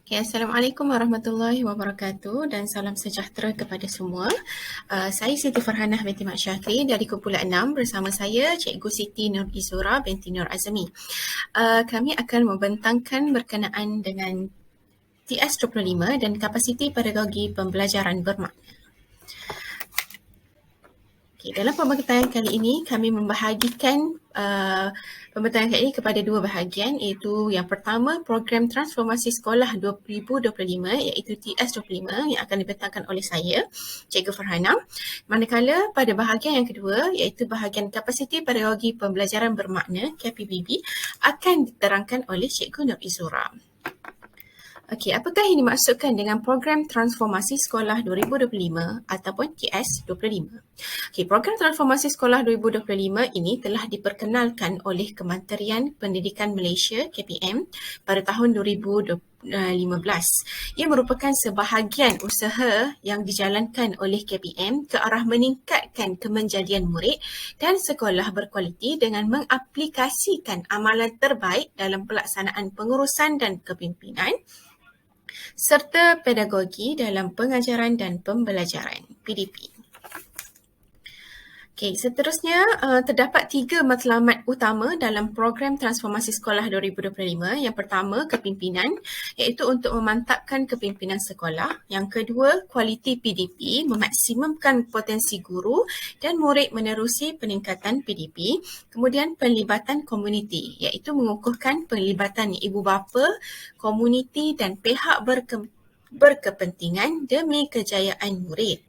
Okay, Assalamualaikum warahmatullahi wabarakatuh dan salam sejahtera kepada semua. Saya Siti Farhanah binti Mak Syakri dari Kumpulan 6 bersama saya Cikgu Siti Nur Izura binti Nur Azmi. Kami akan membentangkan berkenaan dengan TS25 dan kapasiti pedagogi pembelajaran bermakna. Okay, dalam pembentangkan kali ini kami membahagikan pembentangkan kali ini kepada dua bahagian, iaitu yang pertama program transformasi sekolah 2025 iaitu TS25 yang akan dibentangkan oleh saya Cikgu Farhana, manakala pada bahagian yang kedua iaitu bahagian kapasiti pedagogi pembelajaran bermakna KPBB akan diterangkan oleh Cikgu Nur Izura. Okey, apakah yang dimaksudkan dengan program transformasi sekolah 2025 ataupun TS25? Okey, program transformasi sekolah 2025 ini telah diperkenalkan oleh Kementerian Pendidikan Malaysia KPM pada tahun 2015. Ia merupakan sebahagian usaha yang dijalankan oleh KPM ke arah meningkatkan kemenjadian murid dan sekolah berkualiti dengan mengaplikasikan amalan terbaik dalam pelaksanaan pengurusan dan kepimpinan serta pedagogi dalam pengajaran dan pembelajaran (PDP). Okey, seterusnya terdapat 3 matlamat utama dalam program transformasi sekolah 2025. Yang pertama, kepimpinan, iaitu untuk memantapkan kepimpinan sekolah. Yang kedua, kualiti PDP, memaksimumkan potensi guru dan murid menerusi peningkatan PDP. Kemudian penlibatan komuniti, iaitu mengukuhkan penglibatan ibu bapa, komuniti dan pihak berkepentingan demi kejayaan murid.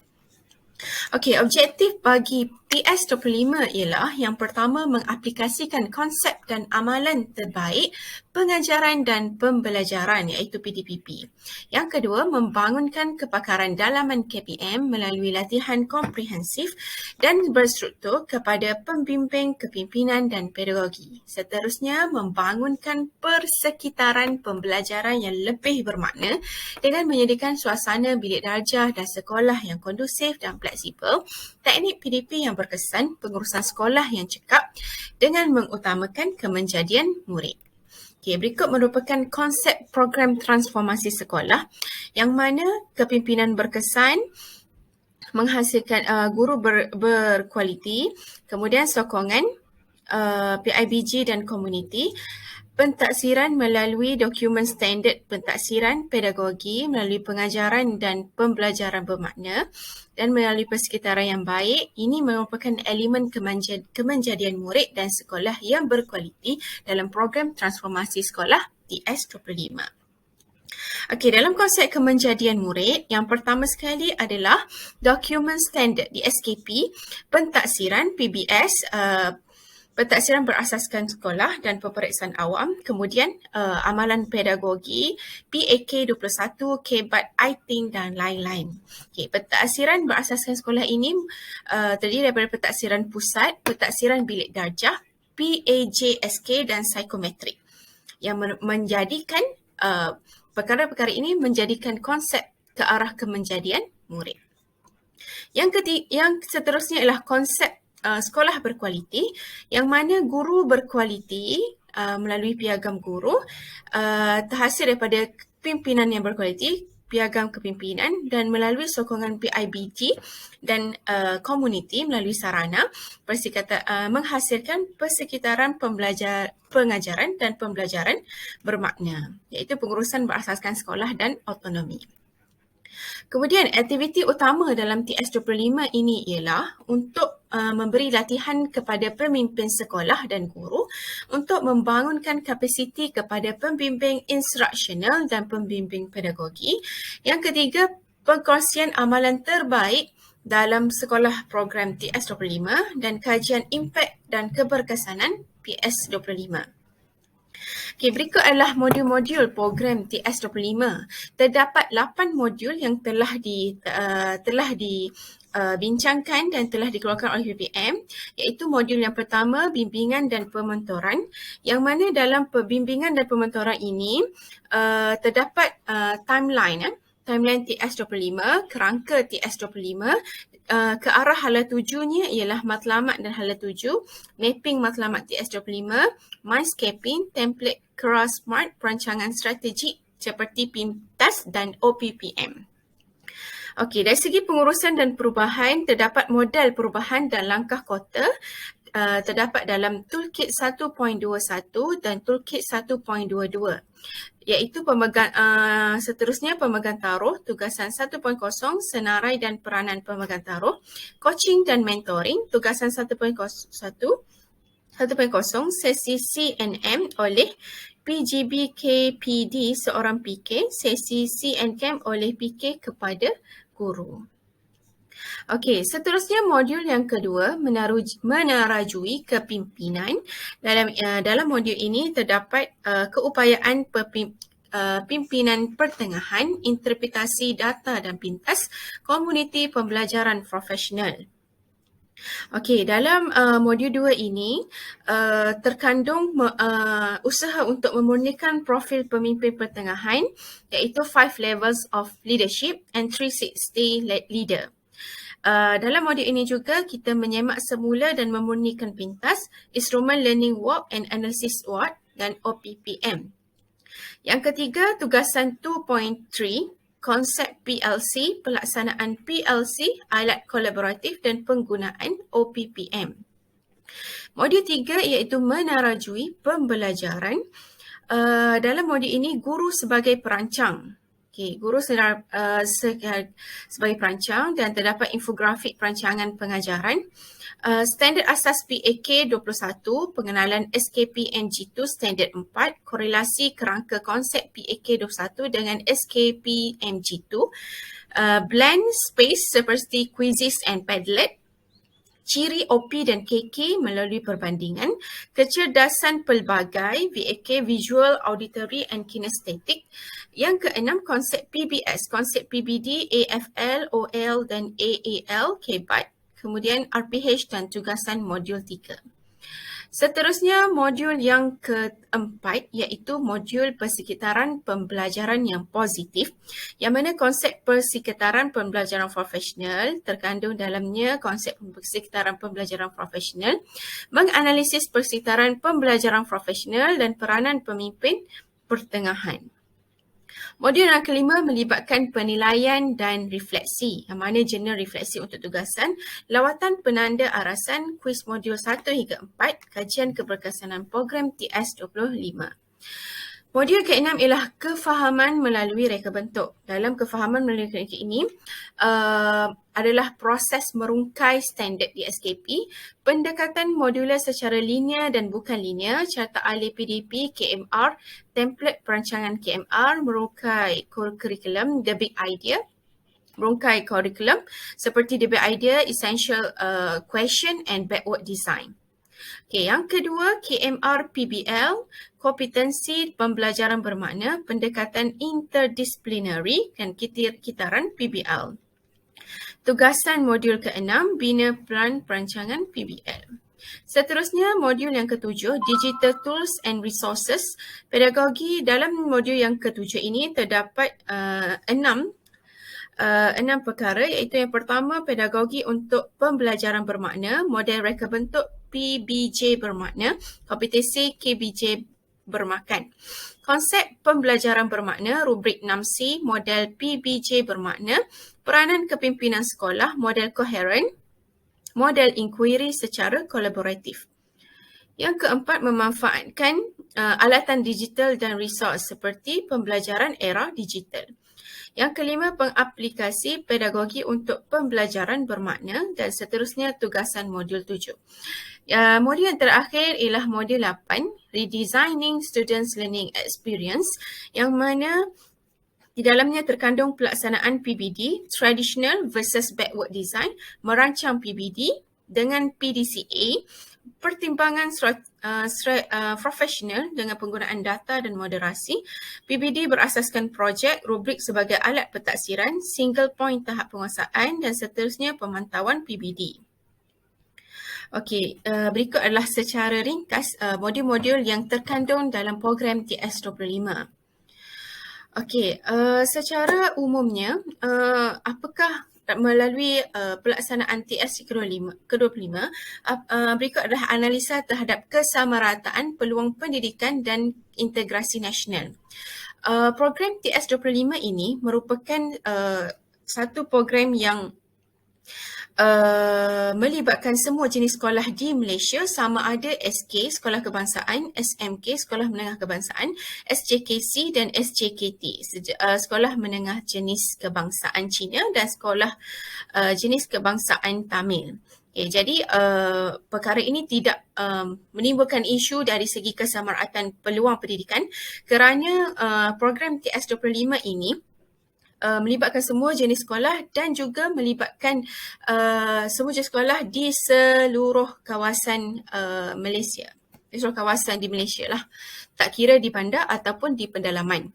Okey, objektif bagi TS25 ialah yang pertama mengaplikasikan konsep dan amalan terbaik pengajaran dan pembelajaran iaitu PDPP. Yang kedua, membangunkan kepakaran dalaman KPM melalui latihan komprehensif dan berstruktur kepada pembimbing kepimpinan dan pedagogi. Seterusnya, membangunkan persekitaran pembelajaran yang lebih bermakna dengan menyediakan suasana bilik darjah dan sekolah yang kondusif dan fleksibel, teknik PDP yang berkesan, pengurusan sekolah yang cekap dengan mengutamakan kemenjadian murid. Okay, berikut merupakan konsep program transformasi sekolah yang mana kepimpinan berkesan, menghasilkan guru berkualiti, kemudian sokongan PIBG dan komuniti, pentaksiran melalui dokumen standard pentaksiran pedagogi melalui pengajaran dan pembelajaran bermakna dan melalui persekitaran yang baik. Ini merupakan elemen kemenjadian murid dan sekolah yang berkualiti dalam program transformasi sekolah TS25. Okey, dalam konsep kemenjadian murid, yang pertama sekali adalah dokumen standard di SKP, pentaksiran PBS, pentaksiran berasaskan sekolah dan peperiksaan awam, kemudian amalan pedagogi, PAK 21, KBAT, ITING dan lain-lain. Okay, pentaksiran berasaskan sekolah ini terdiri daripada pentaksiran pusat, pentaksiran bilik darjah, PAJSK dan psikometrik yang menjadikan perkara-perkara ini menjadikan konsep ke arah kemenjadian murid. Yang seterusnya ialah konsep sekolah berkualiti yang mana guru berkualiti melalui piagam guru terhasil daripada pimpinan yang berkualiti, piagam kepimpinan dan melalui sokongan PIBG dan komuniti melalui sarana menghasilkan persekitaran pengajaran dan pembelajaran bermakna, iaitu pengurusan berasaskan sekolah dan autonomi. Kemudian aktiviti utama dalam TS25 ini ialah untuk memberi latihan kepada pemimpin sekolah dan guru untuk membangunkan kapasiti kepada pembimbing instruksional dan pembimbing pedagogi. Yang ketiga, pengkongsian amalan terbaik dalam sekolah program TS25 dan kajian impak dan keberkesanan PS25. Okay, berikut adalah modul-modul program TS25. Terdapat 8 modul yang telah dibincangkan dan telah dikeluarkan oleh PPM, iaitu modul yang pertama, bimbingan dan pementoran, yang mana dalam pembimbingan dan pementoran ini terdapat timeline TS25, kerangka TS25, ke arah hala tujunya ialah matlamat dan hala tuju, mapping matlamat TS25, mindscaping, template Keras Smart, perancangan strategik seperti PIMTAS dan OPPM. Okey, dari segi pengurusan dan perubahan, terdapat modal perubahan dan langkah kota terdapat dalam Toolkit 1.21 dan Toolkit 1.22, iaitu seterusnya pemegang taruh, tugasan 1.0 senarai dan peranan pemegang taruh, coaching dan mentoring, tugasan 1.0 sesi CNM oleh PGB KPD seorang PK, sesi CNCAM oleh PK kepada guru. Okey, seterusnya modul yang kedua menarajui kepimpinan. Dalam modul ini terdapat keupayaan pimpinan pertengahan, interpretasi data dan pintas, komuniti pembelajaran profesional. Okey, dalam modul 2 ini terkandung usaha untuk memurnikan profil pemimpin pertengahan, iaitu 5 levels of leadership and 360 leader. Dalam modul ini juga kita menyemak semula dan memurnikan pintas, instrumen learning walk and analysis SWOT dan OPPM. Yang ketiga, tugasan 2.3, konsep PLC, pelaksanaan PLC, alat kolaboratif dan penggunaan OPPM. Modul 3 iaitu menarajui pembelajaran. Dalam modul ini, guru sebagai perancang. Guru sebagai perancang dan terdapat infografik perancangan pengajaran. Standard asas PAK 21, pengenalan SKP NG2 standard 4, korelasi kerangka konsep PAK 21 dengan SKP MG2, blend space seperti quizzes and Padlet, ciri OP dan KK melalui perbandingan, kecerdasan pelbagai VAK, visual, auditory and kinesthetic. Yang keenam, konsep PBS, konsep PBD, AFL, OL dan AAL, KBAT, kemudian RPH dan tugasan modul 3. Seterusnya, modul yang keempat iaitu modul persekitaran pembelajaran yang positif, yang mana konsep persekitaran pembelajaran profesional terkandung dalamnya konsep persekitaran pembelajaran profesional, menganalisis persekitaran pembelajaran profesional dan peranan pemimpin pertengahan. Modul yang kelima melibatkan penilaian dan refleksi, yang mana jurnal refleksi untuk tugasan, lawatan penanda arasan, kuis modul 1 hingga 4, kajian keberkesanan program TS25. Modul ke-6 ialah kefahaman melalui reka bentuk. Dalam kefahaman melalui reka ini adalah proses merungkai standard di SKP, pendekatan modular secara linear dan bukan linear, carta ahli PDP, KMR, template perancangan KMR, merungkai kurikulum, the big idea, merungkai kurikulum seperti the big idea, essential question and backward design. Okey, yang kedua, KMR PBL, kompetensi pembelajaran bermakna, pendekatan interdisciplinary dan kitaran PBL. Tugasan modul ke-6, bina plan perancangan PBL. Seterusnya, modul yang ketujuh, digital tools and resources. Pedagogi. Dalam modul yang ketujuh ini terdapat enam perkara, iaitu yang pertama, pedagogi untuk pembelajaran bermakna, model reka bentuk PBJ bermakna, kompetensi KBJ bermakan. Konsep pembelajaran bermakna, rubrik 6C, model PBJ bermakna, peranan kepimpinan sekolah, model koheren, model inquiry secara kolaboratif. Yang keempat, memanfaatkan alatan digital dan resource seperti pembelajaran era digital. Yang kelima, pengaplikasi pedagogi untuk pembelajaran bermakna dan seterusnya tugasan modul 7. Modul yang terakhir ialah modul 8, Redesigning Students' Learning Experience, yang mana di dalamnya terkandung pelaksanaan PBD, Traditional versus Backward Design, merancang PBD dengan PDCA, pertimbangan profesional dengan penggunaan data dan moderasi, PBD berasaskan projek, rubrik sebagai alat pentaksiran, single point tahap penguasaan dan seterusnya pemantauan PBD. Okey, berikut adalah secara ringkas modul-modul yang terkandung dalam program TS25. Okey, secara umumnya, apakah melalui pelaksanaan TS ke-25, berikut adalah analisa terhadap kesamarataan peluang pendidikan dan integrasi nasional. Program TS25 ini merupakan satu program yang melibatkan semua jenis sekolah di Malaysia, sama ada SK, Sekolah Kebangsaan, SMK, Sekolah Menengah Kebangsaan, SJKC dan SJKT, Sekolah Menengah Jenis Kebangsaan Cina dan Sekolah Jenis Kebangsaan Tamil. Okay, jadi perkara ini tidak menimbulkan isu dari segi kesamaratan peluang pendidikan kerana program TS25 ini melibatkan semua jenis sekolah dan juga melibatkan semua jenis sekolah di seluruh kawasan Malaysia. Di seluruh kawasan di Malaysia lah. Tak kira di bandar ataupun di pedalaman.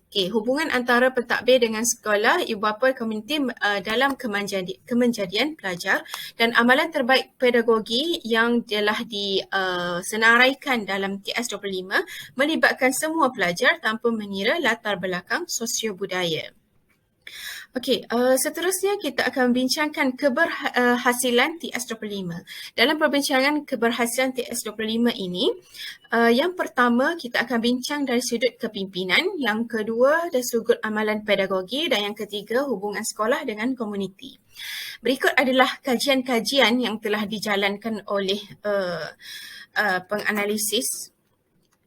Okay, hubungan antara pentadbir dengan sekolah, ibu bapa, komuniti dalam kemenjadian pelajar dan amalan terbaik pedagogi yang telah disenaraikan dalam TS25 melibatkan semua pelajar tanpa mengira latar belakang sosio-budaya. Okey, seterusnya kita akan membincangkan keberhasilan TS25. Dalam perbincangan keberhasilan TS25 ini, yang pertama kita akan bincang dari sudut kepimpinan, yang kedua dari sudut amalan pedagogi dan yang ketiga hubungan sekolah dengan komuniti. Berikut adalah kajian-kajian yang telah dijalankan oleh penganalisis,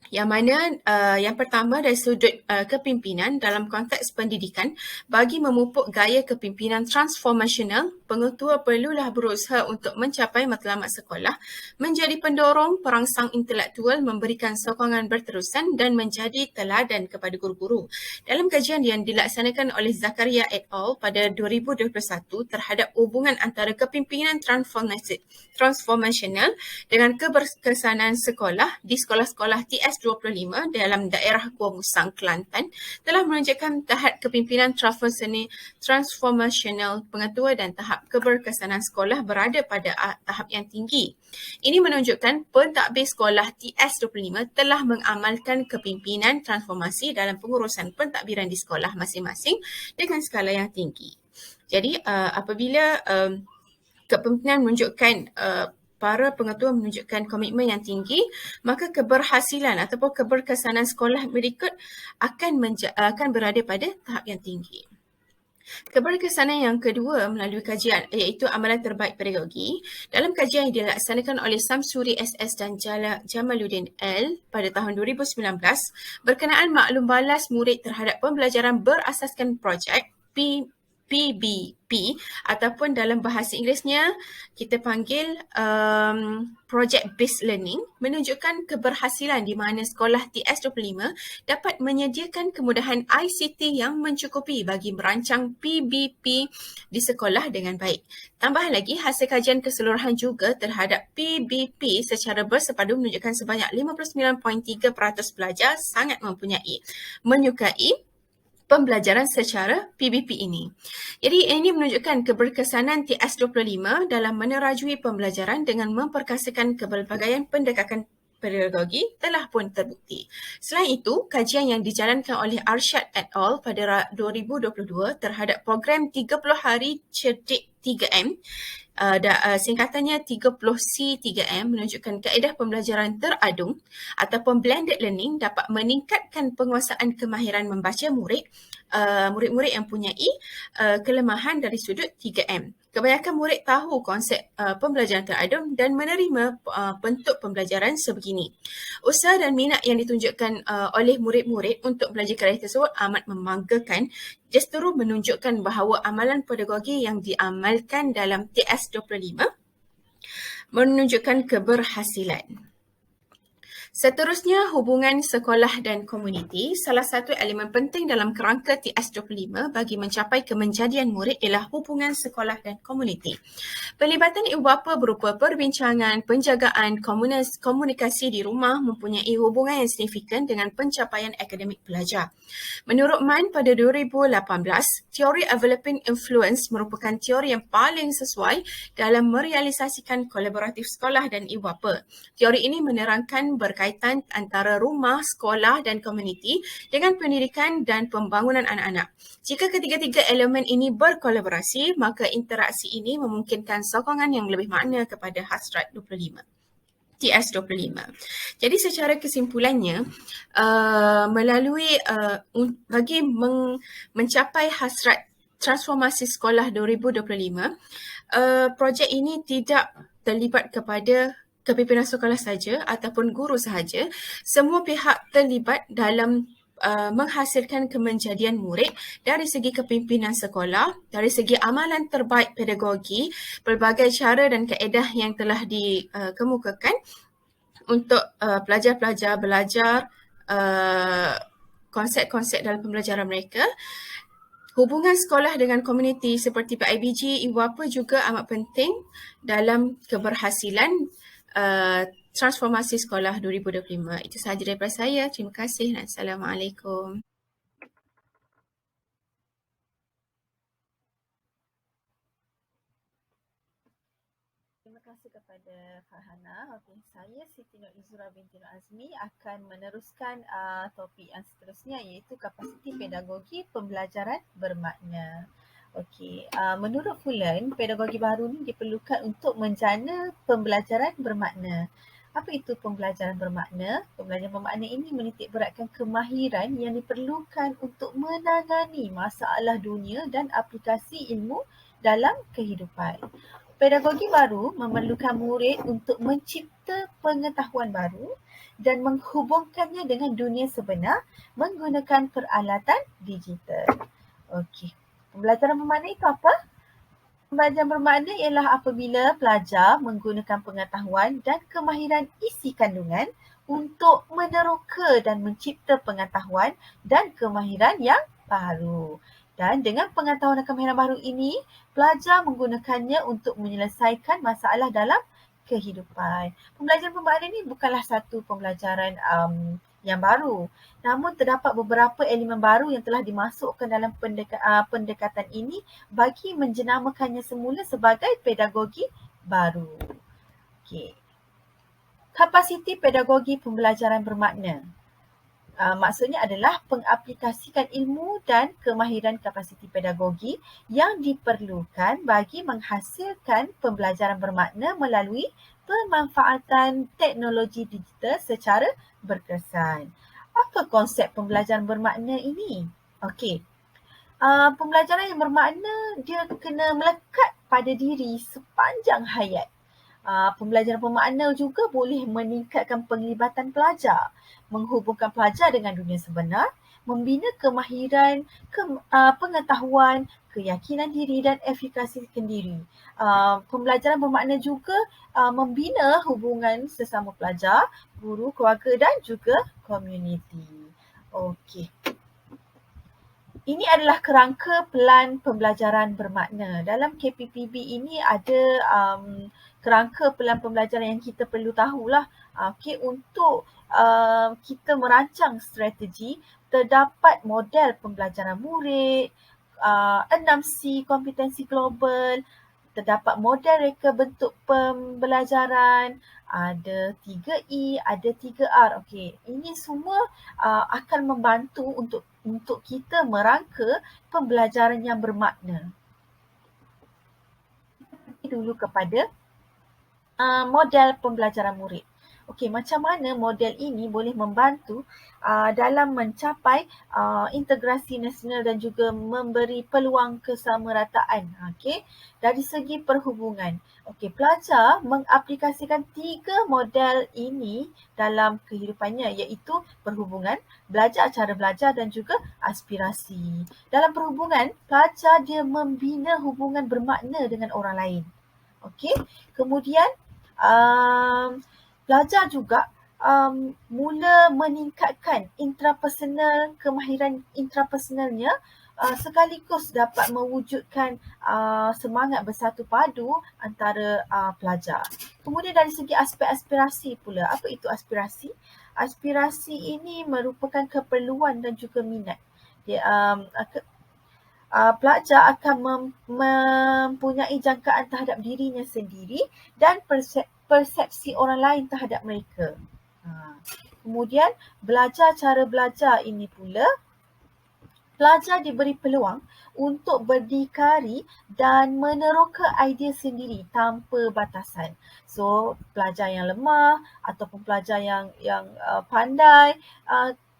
yang mana yang pertama dari sudut kepimpinan dalam konteks pendidikan, bagi memupuk gaya kepimpinan transformasional, pengetua perlulah berusaha untuk mencapai matlamat sekolah, menjadi pendorong perangsang intelektual, memberikan sokongan berterusan dan menjadi teladan kepada guru-guru. Dalam kajian yang dilaksanakan oleh Zakaria et al. Pada 2021 terhadap hubungan antara kepimpinan transformasional dengan keberkesanan sekolah di sekolah-sekolah TS25 dalam daerah Gua Musang, Kelantan, telah menunjukkan tahap kepimpinan transformasional pengetua dan tahap keberkesanan sekolah berada pada tahap yang tinggi. Ini menunjukkan pentadbir sekolah TS25 telah mengamalkan kepimpinan transformasi dalam pengurusan pentadbiran di sekolah masing-masing dengan skala yang tinggi. Jadi apabila kepimpinan menunjukkan para pengetua menunjukkan komitmen yang tinggi, maka keberhasilan ataupun keberkesanan sekolah berikut akan berada pada tahap yang tinggi. Keberkesanan yang kedua melalui kajian iaitu amalan terbaik pedagogi. Dalam kajian yang dilaksanakan oleh Samsuri SS dan Jamaluddin L pada tahun 2019 berkenaan maklum balas murid terhadap pembelajaran berasaskan projek PBP ataupun dalam bahasa Inggerisnya kita panggil Project Based Learning, menunjukkan keberhasilan di mana sekolah TS25 dapat menyediakan kemudahan ICT yang mencukupi bagi merancang PBP di sekolah dengan baik. Tambahan lagi, hasil kajian keseluruhan juga terhadap PBP secara bersepadu menunjukkan sebanyak 59.3% pelajar sangat menyukai pembelajaran secara PBP ini. Jadi ini menunjukkan keberkesanan TS25 dalam menerajui pembelajaran dengan memperkasakan kepelbagaian pendekatan pedagogi telah pun terbukti. Selain itu, kajian yang dijalankan oleh Arshad et al. Pada 2022 terhadap program 30 hari cerdik 3M, singkatannya 30C3M, menunjukkan kaedah pembelajaran teradung ataupun blended learning dapat meningkatkan penguasaan kemahiran membaca murid-murid yang mempunyai kelemahan dari sudut 3M. Kebanyakan murid tahu konsep pembelajaran teradum dan menerima bentuk pembelajaran sebegini. Usaha dan minat yang ditunjukkan oleh murid-murid untuk belajar kreatif tersebut amat membanggakan, justeru menunjukkan bahawa amalan pedagogi yang diamalkan dalam TS25 menunjukkan keberhasilan. Seterusnya, hubungan sekolah dan komuniti. Salah satu elemen penting dalam kerangka TS25 bagi mencapai kemenjadian murid ialah hubungan sekolah dan komuniti. Pelibatan ibu bapa berupa perbincangan, penjagaan, komunikasi di rumah mempunyai hubungan yang signifikan dengan pencapaian akademik pelajar. Menurut Mann pada 2018, teori Developing Influence merupakan teori yang paling sesuai dalam merealisasikan kolaboratif sekolah dan ibu bapa. Teori ini menerangkan berkaitan antara rumah, sekolah dan komuniti dengan pendidikan dan pembangunan anak-anak. Jika ketiga-tiga elemen ini berkolaborasi, maka interaksi ini memungkinkan sokongan yang lebih makna kepada hasrat 25. TS25. Jadi secara kesimpulannya, bagi mencapai hasrat transformasi sekolah 2025, projek ini tidak terlibat kepada kepimpinan sekolah saja ataupun guru sahaja. Semua pihak terlibat dalam menghasilkan kemenjadian murid dari segi kepimpinan sekolah, dari segi amalan terbaik pedagogi, pelbagai cara dan kaedah yang telah dikemukakan untuk pelajar-pelajar belajar konsep-konsep dalam pembelajaran mereka. Hubungan sekolah dengan komuniti seperti PIBG, IWAPA juga amat penting dalam keberhasilan transformasi sekolah 2025. Itu sahaja daripada saya. Terima kasih dan Assalamualaikum. Terima kasih kepada Farhana. Okey, saya Siti Nur Izura binti Nur Azmi akan meneruskan topik yang seterusnya iaitu kapasiti pedagogi pembelajaran bermakna. Okey, menurut Fulan, pedagogi baru ini diperlukan untuk menjana pembelajaran bermakna. Apa itu pembelajaran bermakna? Pembelajaran bermakna ini menitik beratkan kemahiran yang diperlukan untuk menangani masalah dunia dan aplikasi ilmu dalam kehidupan. Pedagogi baru memerlukan murid untuk mencipta pengetahuan baru dan menghubungkannya dengan dunia sebenar menggunakan peralatan digital. Okey. Pembelajaran bermakna itu apa? Pembelajaran bermakna ialah apabila pelajar menggunakan pengetahuan dan kemahiran isi kandungan untuk meneroka dan mencipta pengetahuan dan kemahiran yang baru. Dan dengan pengetahuan dan kemahiran baru ini, pelajar menggunakannya untuk menyelesaikan masalah dalam kehidupan. Pembelajaran bermakna ini bukanlah satu pembelajaran yang baru. Namun terdapat beberapa elemen baru yang telah dimasukkan dalam pendekatan ini bagi menjenamakannya semula sebagai pedagogi baru. Okey. Kapasiti pedagogi pembelajaran bermakna. Maksudnya adalah pengaplikasikan ilmu dan kemahiran kapasiti pedagogi yang diperlukan bagi menghasilkan pembelajaran bermakna melalui pemanfaatan teknologi digital secara berkesan. Apa konsep pembelajaran bermakna ini? Okey. Pembelajaran yang bermakna dia kena melekat pada diri sepanjang hayat. Pembelajaran bermakna juga boleh meningkatkan penglibatan pelajar, menghubungkan pelajar dengan dunia sebenar, membina kemahiran, pengetahuan, keyakinan diri dan efikasi diri. Pembelajaran bermakna juga membina hubungan sesama pelajar, guru, keluarga dan juga komuniti. Okey. Ini adalah kerangka pelan pembelajaran bermakna. Dalam KPPB ini ada kerangka pelan pembelajaran yang kita perlu tahulah. Okey, untuk kita merancang strategi, terdapat model pembelajaran murid, 6C kompetensi global, terdapat model reka bentuk pembelajaran, ada 3E, ada 3R. Okey, ini semua akan membantu untuk kita merangka pembelajaran yang bermakna. Dulu kepada model pembelajaran murid. Okey, macam mana model ini boleh membantu dalam mencapai integrasi nasional dan juga memberi peluang kesamarataan. Okey, dari segi perhubungan. Okey, pelajar mengaplikasikan 3 model ini dalam kehidupannya iaitu perhubungan, belajar cara belajar dan juga aspirasi. Dalam perhubungan, pelajar dia membina hubungan bermakna dengan orang lain. Okey, kemudian pelajar juga mula meningkatkan intrapersonal, kemahiran intrapersonalnya sekaligus dapat mewujudkan semangat bersatu padu antara pelajar. Kemudian dari segi aspek aspirasi pula, apa itu aspirasi? Aspirasi ini merupakan keperluan dan juga minat. Pelajar akan mempunyai jangkaan terhadap dirinya sendiri dan persepsi orang lain terhadap mereka. Kemudian belajar cara belajar ini pula pelajar diberi peluang untuk berdikari dan meneroka idea sendiri tanpa batasan. So, pelajar yang lemah ataupun pelajar yang pandai,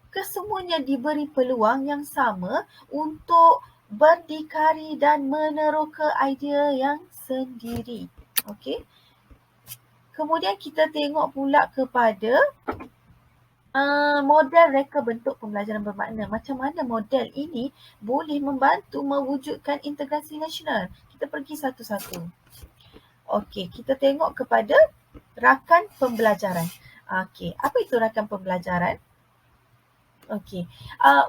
kesemuanya diberi peluang yang sama untuk berdikari dan meneroka idea yang sendiri. Okey. Kemudian kita tengok pula kepada model reka bentuk pembelajaran bermakna. Macam mana model ini boleh membantu mewujudkan integrasi nasional. Kita pergi satu-satu. Okey, kita tengok kepada rakan pembelajaran. Okey, apa itu rakan pembelajaran? Okey,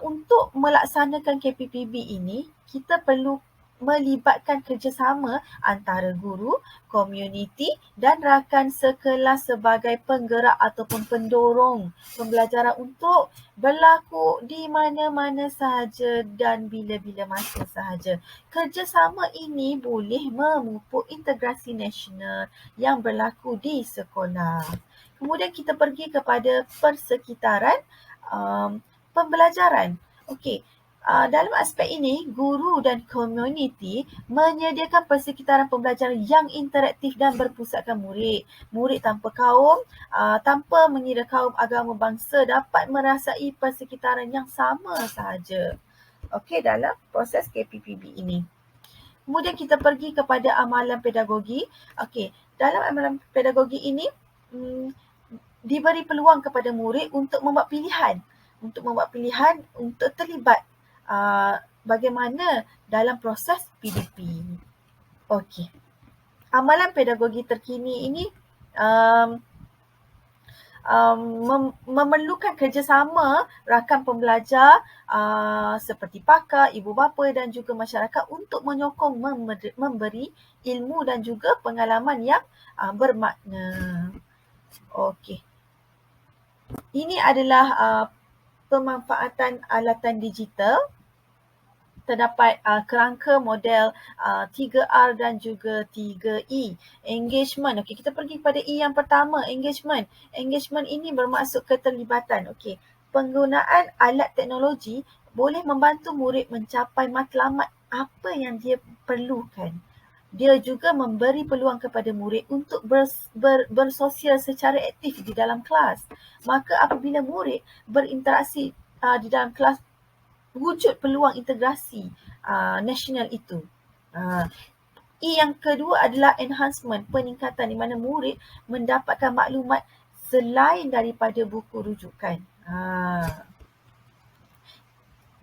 untuk melaksanakan KPPB ini, kita perlu melibatkan kerjasama antara guru, komuniti dan rakan sekelas sebagai penggerak ataupun pendorong pembelajaran untuk berlaku di mana-mana sahaja dan bila-bila masa sahaja. Kerjasama ini boleh memupuk integrasi nasional yang berlaku di sekolah. Kemudian kita pergi kepada persekitaran pembelajaran. Okey, dalam aspek ini, guru dan komuniti menyediakan persekitaran pembelajaran yang interaktif dan berpusatkan murid. Murid tanpa kaum, tanpa mengira kaum, agama, bangsa dapat merasai persekitaran yang sama sahaja. Okey, dalam proses KPPB ini. Kemudian kita pergi kepada amalan pedagogi. Okey, dalam amalan pedagogi ini, diberi peluang kepada murid untuk membuat pilihan untuk terlibat bagaimana dalam proses PDP. Okey. Amalan pedagogi terkini ini memerlukan kerjasama rakan pembelajar seperti pakar, ibu bapa dan juga masyarakat untuk menyokong memberi ilmu dan juga pengalaman yang bermakna. Okey. Ini adalah pemanfaatan alatan digital. Terdapat kerangka model 3R dan juga 3E. Engagement. Okey, kita pergi kepada E yang pertama, engagement. Engagement ini bermaksud keterlibatan. Okey, penggunaan alat teknologi boleh membantu murid mencapai matlamat apa yang dia perlukan. Dia juga memberi peluang kepada murid untuk bersosial secara aktif di dalam kelas. Maka apabila murid berinteraksi di dalam kelas, wujud peluang integrasi nasional itu. E yang kedua adalah enhancement, peningkatan di mana murid mendapatkan maklumat selain daripada buku rujukan.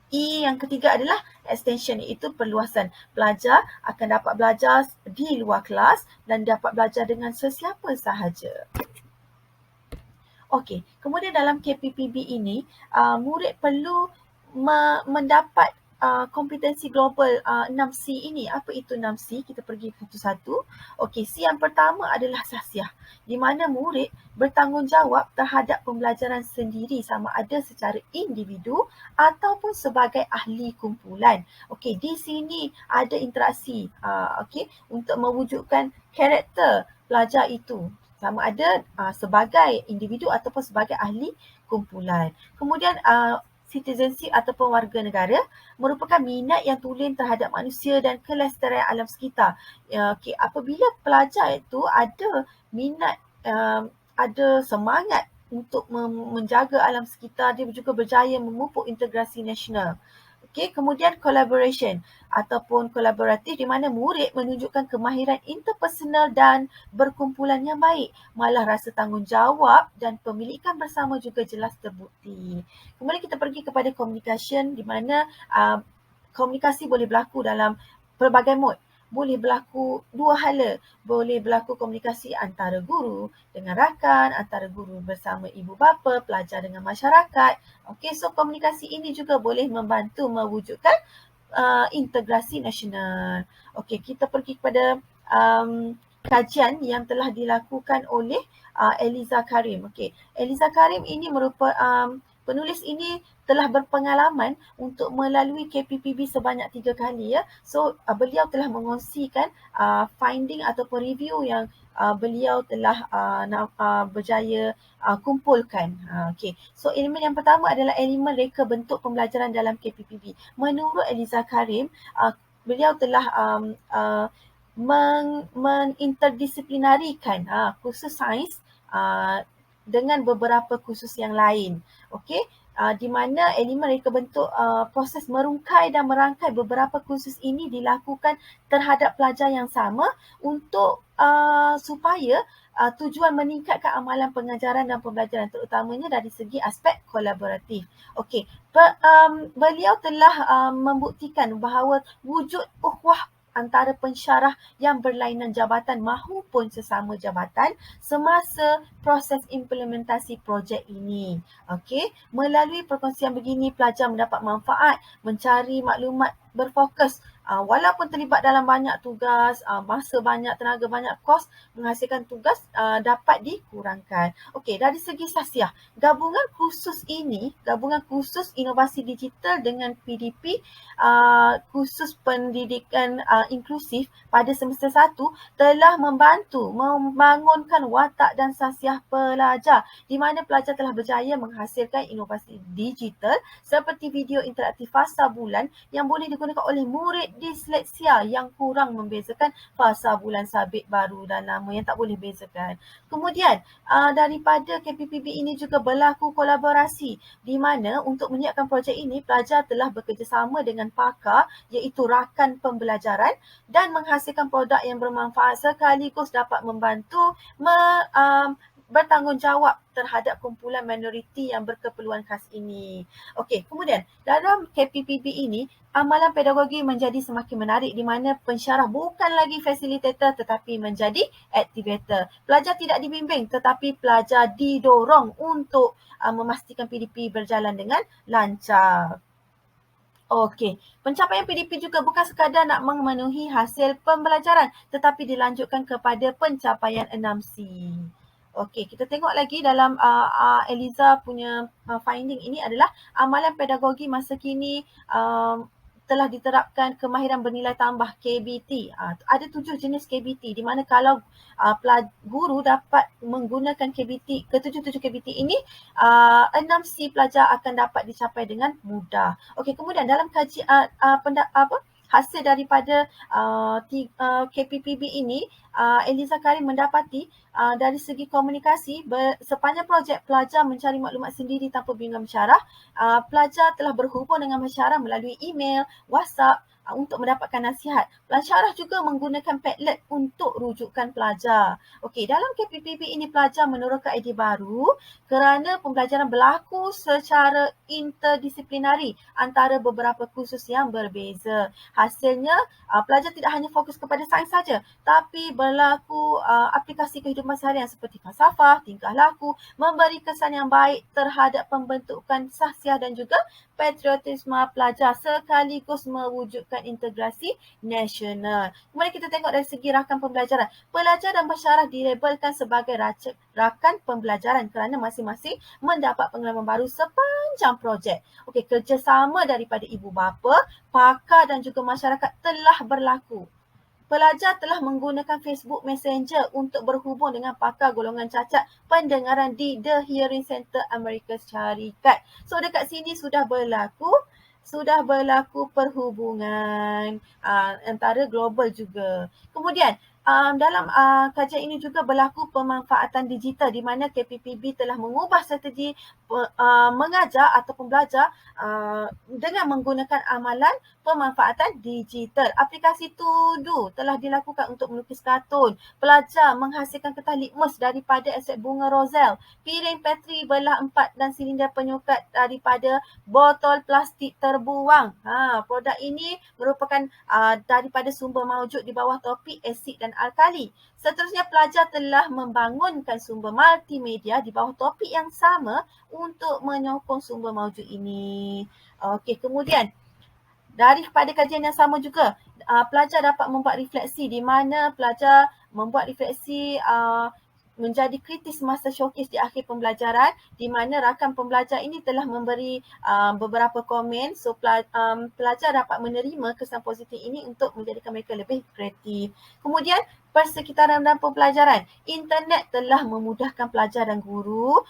E yang ketiga adalah extension, iaitu perluasan. Pelajar akan dapat belajar di luar kelas dan dapat belajar dengan sesiapa sahaja. Okey, kemudian dalam KPPB ini, murid perlu mendapat kompetensi global 6C ini. Apa itu 6C? Kita pergi satu-satu. Okey, C yang pertama adalah sahsiah, di mana murid bertanggungjawab terhadap pembelajaran sendiri sama ada secara individu ataupun sebagai ahli kumpulan. Okey, di sini ada interaksi untuk mewujudkan karakter pelajar itu sama ada sebagai individu ataupun sebagai ahli kumpulan. Kemudian citizenship ataupun warga negara merupakan minat yang tulen terhadap manusia dan kelestarian alam sekitar. Okey, apabila pelajar itu ada minat, ada semangat untuk menjaga alam sekitar, dia juga berjaya memupuk integrasi nasional. Okey, kemudian collaboration ataupun kolaboratif di mana murid menunjukkan kemahiran interpersonal dan berkumpulan yang baik. Malah rasa tanggungjawab dan pemilikan bersama juga jelas terbukti. Kemudian kita pergi kepada communication di mana komunikasi boleh berlaku dalam pelbagai mod. Boleh berlaku dua hala. Boleh berlaku komunikasi antara guru dengan rakan, antara guru bersama ibu bapa, pelajar dengan masyarakat. Okey, so komunikasi ini juga boleh membantu mewujudkan integrasi nasional. Okey, kita pergi kepada kajian yang telah dilakukan oleh Eliza Karim. Okey, Eliza Karim ini merupakan Penulis ini telah berpengalaman untuk melalui KPPB sebanyak 3 kali ya. So beliau telah mengongsikan finding ataupun review yang beliau telah berjaya kumpulkan. Okay. So elemen yang pertama adalah elemen reka bentuk pembelajaran dalam KPPB. Menurut Eliza Karim, beliau telah menginterdisiplinarikan kursus sains dengan beberapa kursus yang lain. Okey, di mana elemen reka bentuk proses merungkai dan merangkai beberapa kursus ini dilakukan terhadap pelajar yang sama untuk supaya tujuan meningkatkan amalan pengajaran dan pembelajaran terutamanya dari segi aspek kolaboratif. Okey, beliau telah membuktikan bahawa wujud ukhuwah antara pensyarah yang berlainan jabatan mahupun sesama jabatan semasa proses implementasi projek ini. Okey, melalui perkongsian begini pelajar mendapat manfaat mencari maklumat berfokus walaupun terlibat dalam banyak tugas, masa banyak, tenaga banyak, kos menghasilkan tugas dapat dikurangkan. Okey, dari segi sasiah, gabungan kursus inovasi digital dengan PDP kursus pendidikan inklusif pada semester 1 telah membantu membangunkan watak dan sasiah pelajar di mana pelajar telah berjaya menghasilkan inovasi digital seperti video interaktif fasa bulan yang boleh digunakan oleh murid disleksia yang kurang membezakan fasa bulan sabit baru dan nama yang tak boleh bezakan. Kemudian daripada KPPB ini juga berlaku kolaborasi di mana untuk menyiapkan projek ini pelajar telah bekerjasama dengan pakar iaitu rakan pembelajaran dan menghasilkan produk yang bermanfaat sekaligus dapat membantu bertanggungjawab terhadap kumpulan minoriti yang berkeperluan khas ini. Okey, kemudian dalam KPPB ini amalan pedagogi menjadi semakin menarik di mana pensyarah bukan lagi fasilitator tetapi menjadi aktivator. Pelajar tidak dibimbing tetapi pelajar didorong untuk memastikan PDP berjalan dengan lancar. Okey, pencapaian PDP juga bukan sekadar nak memenuhi hasil pembelajaran tetapi dilanjutkan kepada pencapaian 6C. Okey, kita tengok lagi dalam Eliza punya finding ini adalah amalan pedagogi masa kini telah diterapkan kemahiran bernilai tambah KBT. Ada 7 jenis KBT di mana kalau guru dapat menggunakan KBT, ketujuh-tujuh KBT ini 6C pelajar akan dapat dicapai dengan mudah. Okey, kemudian dalam kajian hasil daripada KPPB ini, Eliza Karim mendapati dari segi komunikasi sepanjang projek pelajar mencari maklumat sendiri tanpa bimbingan pensyarah, pelajar telah berhubung dengan pensyarah melalui email, WhatsApp untuk mendapatkan nasihat. Pensyarah juga menggunakan Padlet untuk rujukan pelajar. Okey, dalam KPPB ini pelajar meneroka idea baru kerana pembelajaran berlaku secara interdisiplinari antara beberapa kursus yang berbeza. Hasilnya, pelajar tidak hanya fokus kepada sains saja, tapi berlaku aplikasi kehidupan seharian seperti falsafah, tingkah laku, memberi kesan yang baik terhadap pembentukan sahsiah dan juga patriotisme pelajar sekaligus mewujudkan integrasi nasional. Kemudian kita tengok dari segi rakan pembelajaran. Pelajar dan pensyarah dilabelkan sebagai rakan pembelajaran kerana masing-masing mendapat pengalaman baru sepanjang projek. Okey, kerjasama daripada ibu bapa, pakar dan juga masyarakat telah berlaku. Pelajar telah menggunakan Facebook Messenger untuk berhubung dengan pakar golongan cacat pendengaran di The Hearing Center Amerika Syarikat. So dekat sini sudah berlaku perhubungan antara global juga. Kemudian dalam kajian ini juga berlaku pemanfaatan digital di mana KPPB telah mengubah strategi mengajar ataupun belajar dengan menggunakan amalan pemanfaatan digital. Aplikasi To-Do telah dilakukan untuk melukis kartun. Pelajar menghasilkan kertas litmus daripada esek bunga roselle. Piring Petri belah 4 dan silinder penyukat daripada botol plastik terbuang. Produk ini merupakan daripada sumber mawjud di bawah topik asid dan alkali. Seterusnya, pelajar telah membangunkan sumber multimedia di bawah topik yang sama untuk menyokong sumber mawjud ini. Okey, kemudian daripada kajian yang sama juga, pelajar dapat membuat refleksi di mana pelajar membuat refleksi menjadi kritis masa showcase di akhir pembelajaran, di mana rakan pembelajar ini telah memberi beberapa komen. So pelajar dapat menerima kesan positif ini untuk menjadikan mereka lebih kreatif. Kemudian persekitaran dan pembelajaran. Internet telah memudahkan pelajar dan guru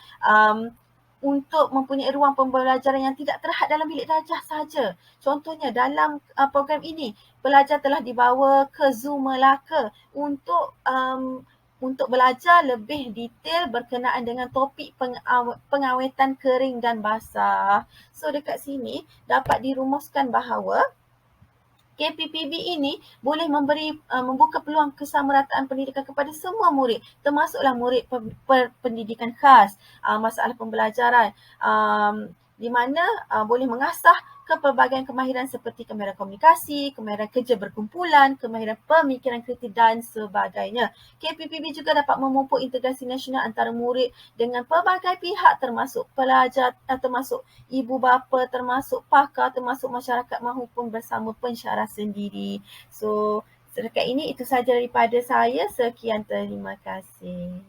untuk mempunyai ruang pembelajaran yang tidak terhad dalam bilik darjah sahaja. Contohnya dalam program ini, pelajar telah dibawa ke Zoom Melaka untuk belajar lebih detail berkenaan dengan topik pengawetan kering dan basah. So dekat sini dapat dirumuskan bahawa KPPB ini boleh membuka peluang kesamarataan pendidikan kepada semua murid, termasuklah murid pendidikan khas, masalah pembelajaran, di mana boleh mengasah kepelbagaian kemahiran seperti kemahiran komunikasi, kemahiran kerja berkumpulan, kemahiran pemikiran kritis dan sebagainya. KPPB juga dapat memupuk integrasi nasional antara murid dengan pelbagai pihak, termasuk pelajar, termasuk ibu bapa, termasuk pakar, termasuk masyarakat maupun bersama pensyarah sendiri. So, setakat ini itu sahaja daripada saya. Sekian, terima kasih.